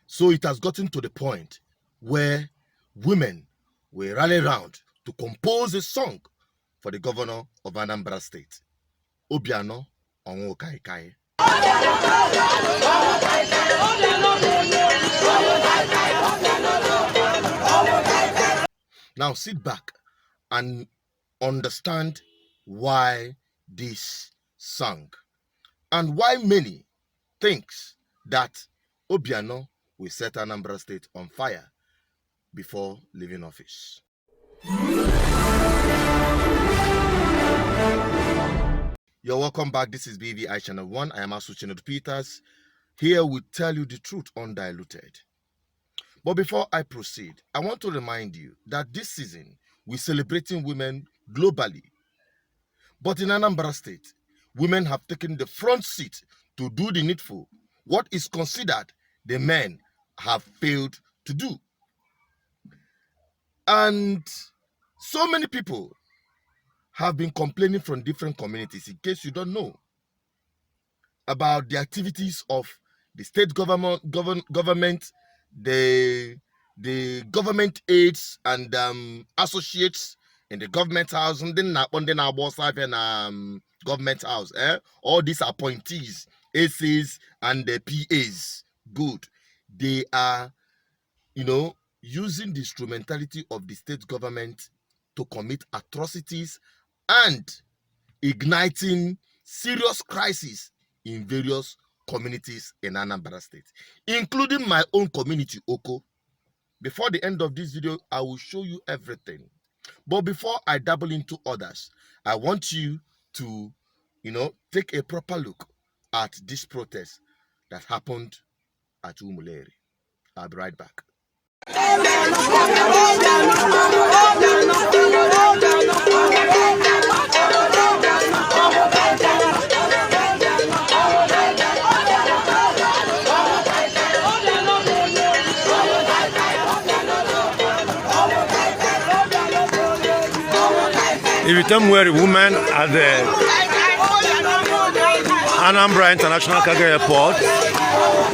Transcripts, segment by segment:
So it has gotten to the point where women will rally around to compose a song for the governor of Anambra State, Obiano Onwukaikayi. Now sit back and understand why this song and why many thinks that Obiano will set Anambra State on fire before leaving office. You're welcome back. This is BVI Channel 1. I am Asuchinot Peters. Here we tell you the truth undiluted. But before I proceed, I want to remind you that this season we're celebrating women globally. But in Anambra State, women have taken the front seat to do the needful, what is considered the men have failed to do. And so many people have been complaining from different communities, in case you don't know, about the activities of the state government, the government aides and associates in the government house, and then government house, all these appointees, ACs and the PAs, good. They are, using the instrumentality of the state government to commit atrocities and igniting serious crises in various communities in Anambra State, including my own community, Oko. Before the end of this video, I will show you everything. But before I dabble into others, I want you to, take a proper look at this protest that happened at Umuleri. I'll be right back. If you tell me where a woman at the Anambra International Cargo Airport,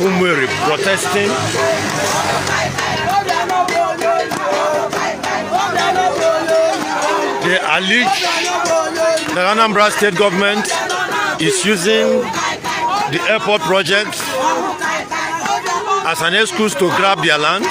Umueri, protesting, they allege the Anambra State government is using the airport project as an excuse to grab their land.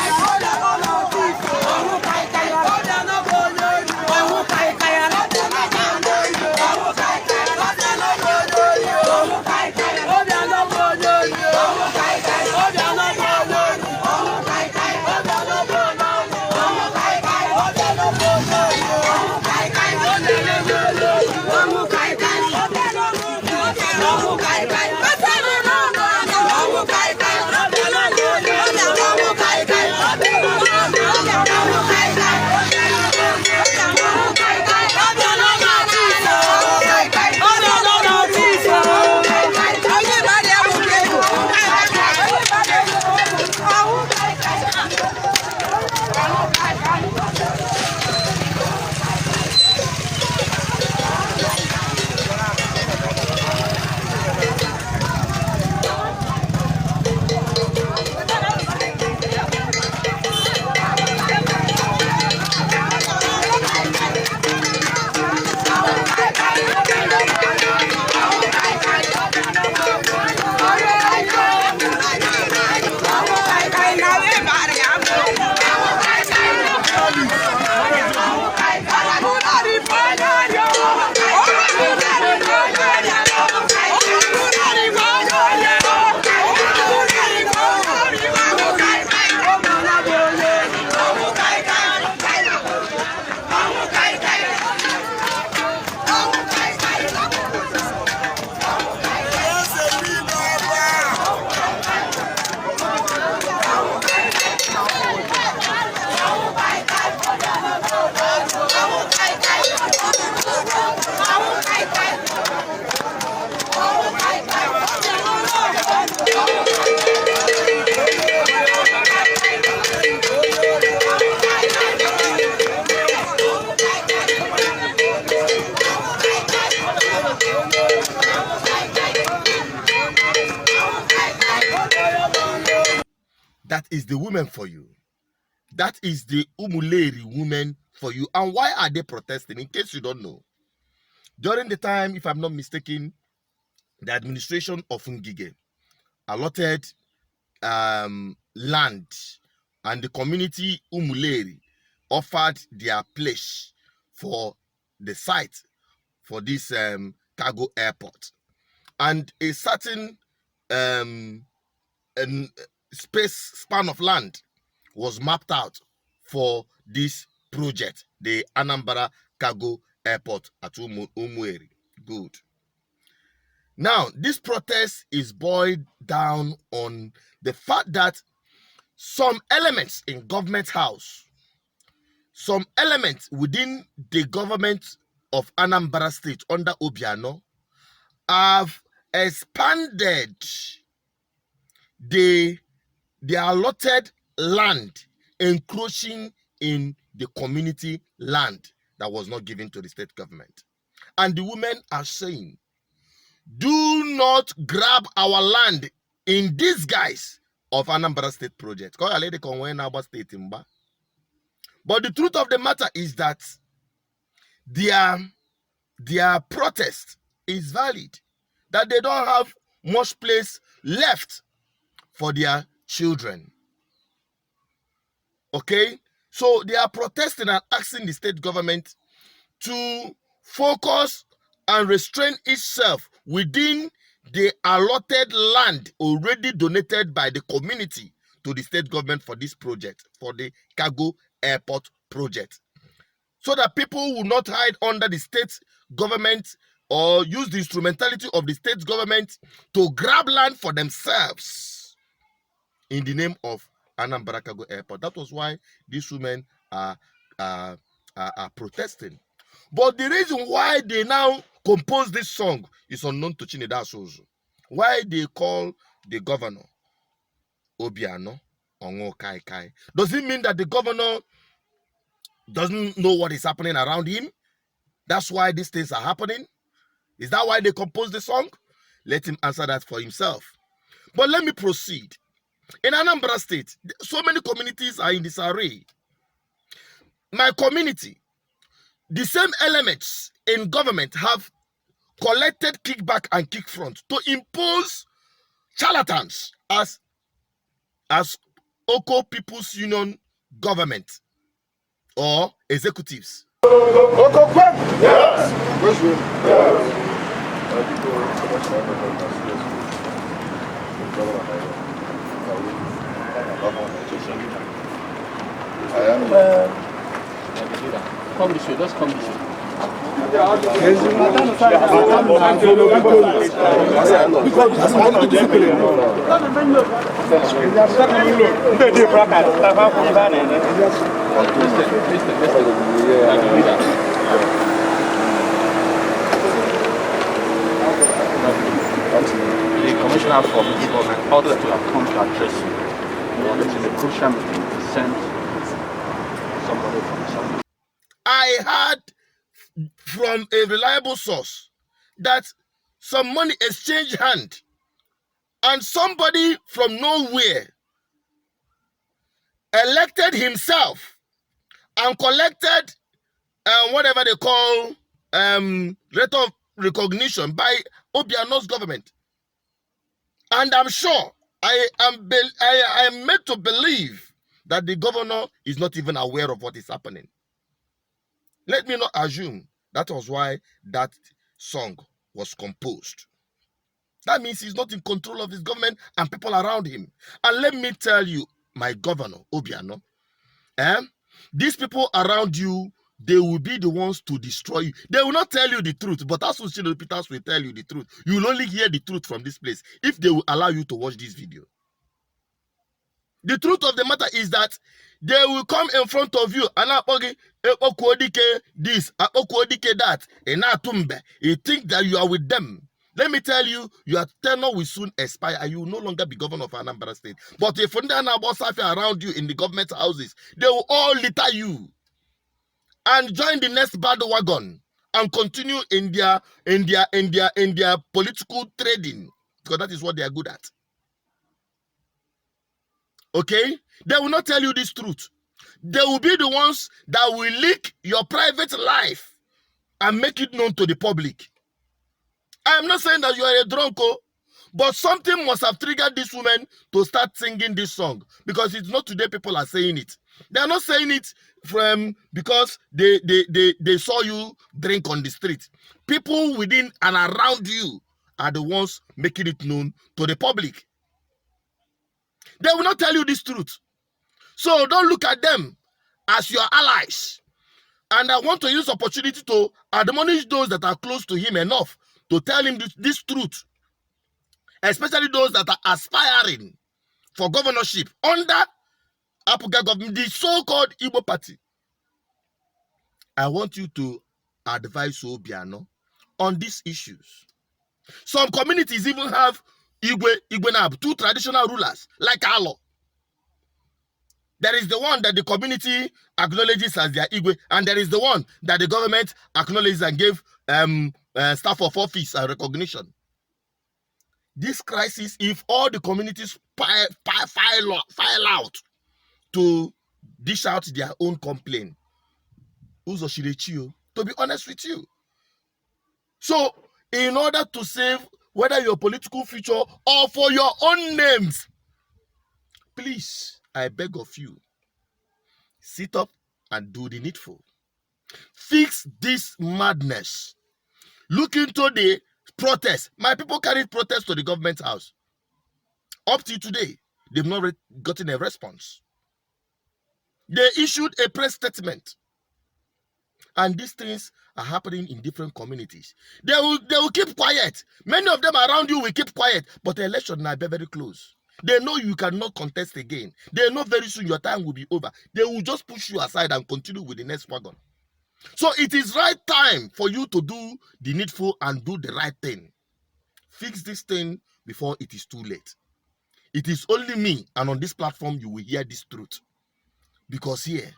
That is the women for you. That is the Umuleri women for you. And why are they protesting? In case you don't know, during the time, if I'm not mistaken, the administration of Ngige allotted land, and the community Umuleri offered their place for the site for this cargo airport, and a certain span of land was mapped out for this project, the Anambra Cargo Airport at Umueri. Good. Now, this protest is boiled down on the fact that some elements in government house, some elements within the government of Anambra State under Obiano have expanded the allotted land encroaching in the community land that was not given to the state government. And the women are saying, do not grab our land in disguise of Anambra State project. But the truth of the matter is that their protest is valid, that they don't have much place left for their children. Okay? So they are protesting and asking the state government to focus and restrain itself within the allotted land already donated by the community to the state government for this project, for the cargo airport project, so that people will not hide under the state government or use the instrumentality of the state government to grab land for themselves in the name of Anambra Cargo Airport. That was why these women are protesting. But the reason why they now compose this song is unknown to Chinedu Asozu. Why they call the governor Obiano Ongo Kai Kai? Does it mean that the governor doesn't know what is happening around him? That's why these things are happening? Is that why they composed the song? Let him answer that for himself. But let me proceed. In Anambra State, so many communities are in disarray. My community, the same elements in government have collected kickback and kickfront to impose charlatans as Oko People's Union government or executives. Yes. Come this way, just come this way. The commissioner for government ordered to have come to address you. This is a crucial meeting to send somebody from somewhere. I heard from a reliable source that some money exchanged hand and somebody from nowhere elected himself and collected whatever they call rate of recognition by Obiano's government. And I'm sure, I am made to believe that the governor is not even aware of what is happening. Let me not assume that was why that song was composed. That means he's not in control of his government and people around him. And let me tell you, my governor, Obiano, these people around you, they will be the ones to destroy you. They will not tell you the truth, but Asunchino Peters will tell you the truth. You will only hear the truth from this place if they will allow you to watch this video. The truth of the matter is that they will come in front of you and this, that, and you think that you are with them. Let me tell you, your tenure will soon expire and you will no longer be governor of Anambra State. But if around you in the government houses, they will all litter you and join the next bandwagon and continue in their political trading, because that is what they are good at. Okay? They will not tell you this truth. They will be the ones that will leak your private life and make it known to the public. I am not saying that you are a drunko, but something must have triggered this woman to start singing this song, because it's not today people are saying it. They are not saying it from because they saw you drink on the street. People within and around you are the ones making it known to the public. They will not tell you this truth. So don't look at them as your allies. And I want to use opportunity to admonish those that are close to him enough to tell him this truth, especially those that are aspiring for governorship under Apuga government, the so-called Igbo party. I want you to advise Obiano on these issues. Some communities even have Igwe 2 traditional rulers, like Alo. There is the one that the community acknowledges as their Igwe, and there is the one that the government acknowledges and gave staff of office and recognition. This crisis, if all the communities file out to dish out their own complaint, to be honest with you. So, in order to save whether your political future or for your own names, please, I beg of you, sit up and do the needful. Fix this madness. Look into the protest. My people carried protest to the government house. Up to today, they've not gotten a response. They issued a press statement. And these things are happening in different communities. They will keep quiet. Many of them around you will keep quiet, but the election will be very close. They know you cannot contest again. They know very soon your time will be over. They will just push you aside and continue with the next wagon. So it is right time for you to do the needful and do the right thing. Fix this thing before it is too late. It is only me, and on this platform you will hear this truth. Because here,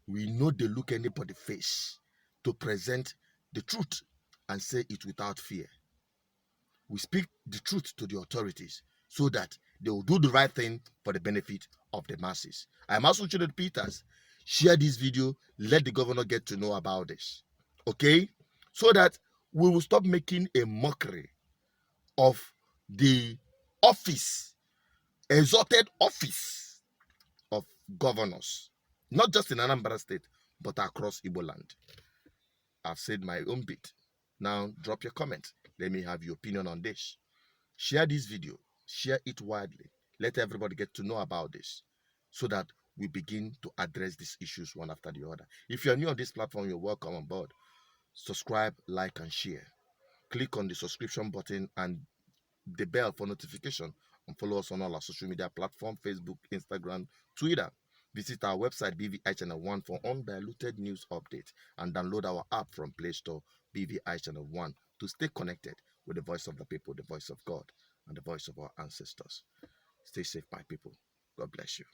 we know they look anybody's face to present the truth and say it without fear. We speak the truth to the authorities so that they will do the right thing for the benefit of the masses. I am also Chided Peters. Share this video. Let the governor get to know about this. Okay? So that we will stop making a mockery of the office, exalted office of governors. Not just in Anambra State, but across Igbo land. I've said my own bit. Now, drop your comment. Let me have your opinion on this. Share this video. Share it widely. Let everybody get to know about this so that we begin to address these issues one after the other. If you're new on this platform, you're welcome on board. Subscribe, like, and share. Click on the subscription button and the bell for notification, and follow us on all our social media platforms, Facebook, Instagram, Twitter. Visit our website, BVI Channel 1, for undiluted news updates, and download our app from Play Store, BVI Channel 1, to stay connected with the voice of the people, the voice of God, and the voice of our ancestors. Stay safe, my people. God bless you.